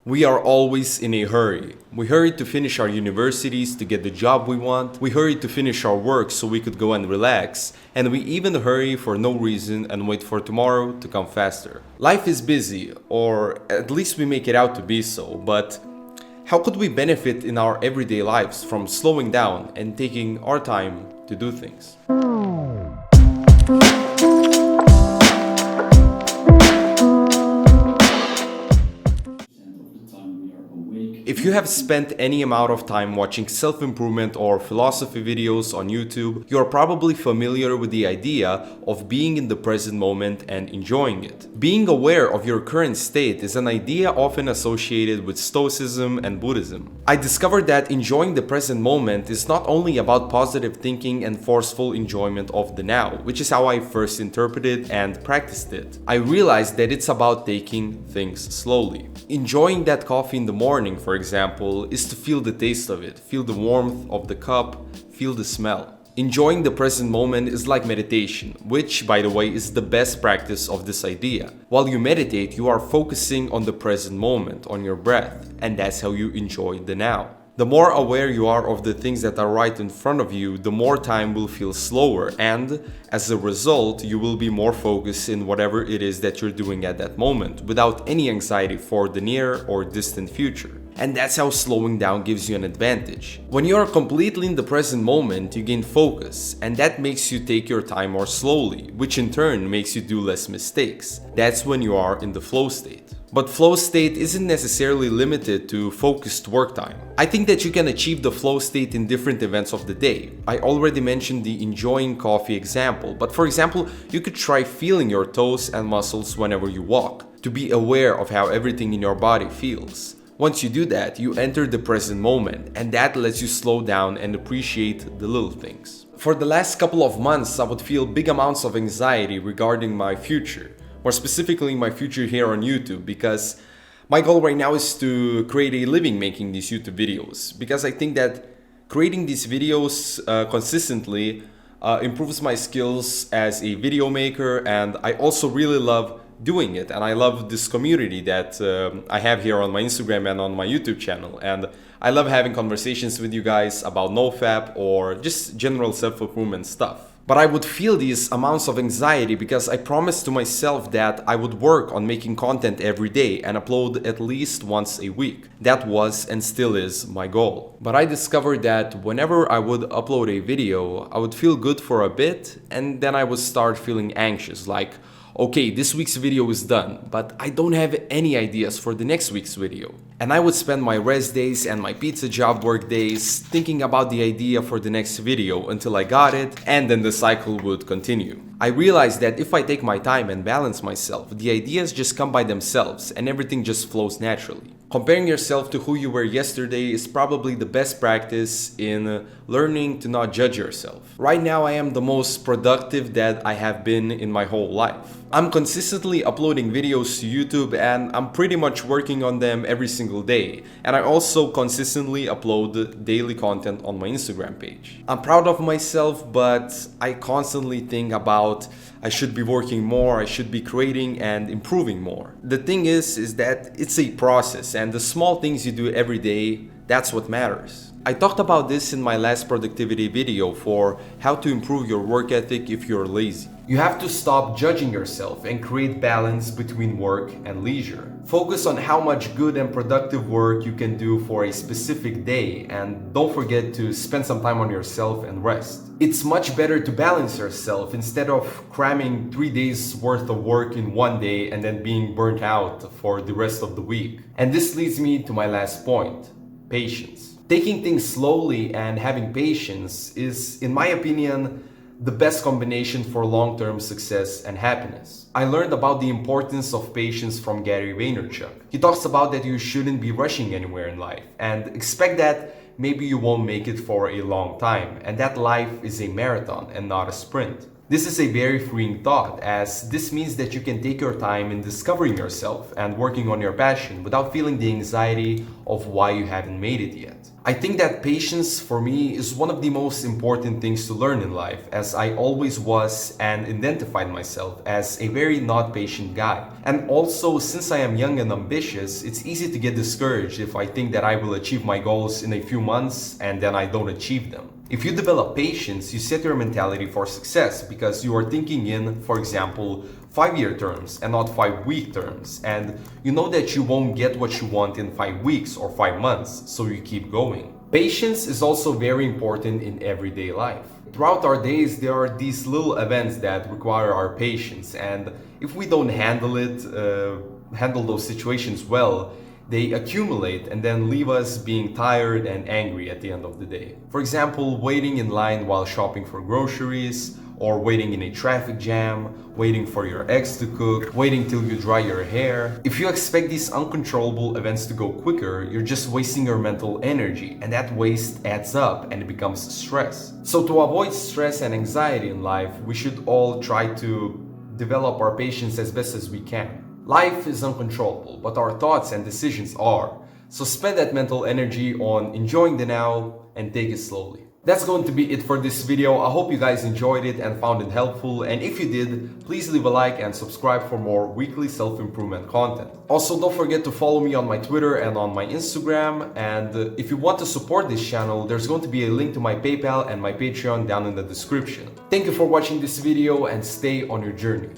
We are always in a hurry. We hurry to finish our universities to get the job we want. We hurry to finish our work so we could go and relax. And we even hurry for no reason and wait for tomorrow to come faster. Life is busy, or at least we make it out to be so, but how could we benefit in our everyday lives from slowing down and taking our time to do things? If you have spent any amount of time watching self-improvement or philosophy videos on YouTube, you are probably familiar with the idea of being in the present moment and enjoying it. Being aware of your current state is an idea often associated with Stoicism and Buddhism. I discovered that enjoying the present moment is not only about positive thinking and forceful enjoyment of the now, which is how I first interpreted and practiced it. I realized that it's about taking things slowly. Enjoying that coffee in the morning, for example, is to feel the taste of it, feel the warmth of the cup, feel the smell. Enjoying the present moment is like meditation, which, by the way, is the best practice of this idea. While you meditate, you are focusing on the present moment, on your breath, and that's how you enjoy the now. The more aware you are of the things that are right in front of you, the more time will feel slower, and as a result, you will be more focused in whatever it is that you're doing at that moment, without any anxiety for the near or distant future. And that's how slowing down gives you an advantage. When you are completely in the present moment, you gain focus, and that makes you take your time more slowly, which in turn makes you do less mistakes. That's when you are in the flow state. But flow state isn't necessarily limited to focused work time. I think that you can achieve the flow state in different events of the day. I already mentioned the enjoying coffee example, but for example, you could try feeling your toes and muscles whenever you walk, to be aware of how everything in your body feels. Once you do that, you enter the present moment, and that lets you slow down and appreciate the little things. For the last couple of months, I would feel big amounts of anxiety regarding my future. More specifically, my future here on YouTube, because my goal right now is to create a living making these YouTube videos. Because I think that creating these videos consistently improves my skills as a video maker, and I also really love doing it, and I love this community that I have here on my Instagram and on my YouTube channel, and I love having conversations with you guys about NoFap or just general self-improvement stuff. But I would feel these amounts of anxiety because I promised to myself that I would work on making content every day and upload at least once a week. That was and still is my goal. But I discovered that whenever I would upload a video, I would feel good for a bit, and then I would start feeling anxious, like, okay, this week's video is done, but I don't have any ideas for the next week's video. And I would spend my rest days and my pizza job work days thinking about the idea for the next video until I got it, and then the cycle would continue. I realized that if I take my time and balance myself, the ideas just come by themselves and everything just flows naturally. Comparing yourself to who you were yesterday is probably the best practice in learning to not judge yourself. Right now, I am the most productive that I have been in my whole life. I'm consistently uploading videos to YouTube, and I'm pretty much working on them every single day. And I also consistently upload daily content on my Instagram page. I'm proud of myself, but I constantly think about I should be working more, I should be creating and improving more. The thing is that it's a process, and the small things you do every day, that's what matters. I talked about this in my last productivity video for how to improve your work ethic if you're lazy. You have to stop judging yourself and create balance between work and leisure. Focus on how much good and productive work you can do for a specific day, and don't forget to spend some time on yourself and rest. It's much better to balance yourself instead of cramming 3 days worth of work in one day and then being burnt out for the rest of the week. And this leads me to my last point: patience. Taking things slowly and having patience is, in my opinion, the best combination for long-term success and happiness. I learned about the importance of patience from Gary Vaynerchuk. He talks about that you shouldn't be rushing anywhere in life and expect that maybe you won't make it for a long time, and that life is a marathon and not a sprint. This is a very freeing thought, as this means that you can take your time in discovering yourself and working on your passion without feeling the anxiety of why you haven't made it yet. I think that patience for me is one of the most important things to learn in life, as I always was and identified myself as a very not patient guy. And also, since I am young and ambitious, it's easy to get discouraged if I think that I will achieve my goals in a few months and then I don't achieve them. If you develop patience, you set your mentality for success because you are thinking in, for example, 5-year terms and not 5-week terms, and you know that you won't get what you want in 5 weeks or 5 months, so you keep going. Patience is also very important in everyday life. Throughout our days, there are these little events that require our patience, and if we don't handle those situations well, they accumulate and then leave us being tired and angry at the end of the day. For example, waiting in line while shopping for groceries, or waiting in a traffic jam, waiting for your eggs to cook, waiting till you dry your hair. If you expect these uncontrollable events to go quicker, you're just wasting your mental energy, and that waste adds up and it becomes stress. So to avoid stress and anxiety in life, we should all try to develop our patience as best as we can. Life is uncontrollable, but our thoughts and decisions are. So spend that mental energy on enjoying the now and take it slowly. That's going to be it for this video. I hope you guys enjoyed it and found it helpful, and if you did, please leave a like and subscribe for more weekly self-improvement content. Also, don't forget to follow me on my Twitter and on my Instagram, and if you want to support this channel, there's going to be a link to my PayPal and my Patreon down in the description. Thank you for watching this video and stay on your journey.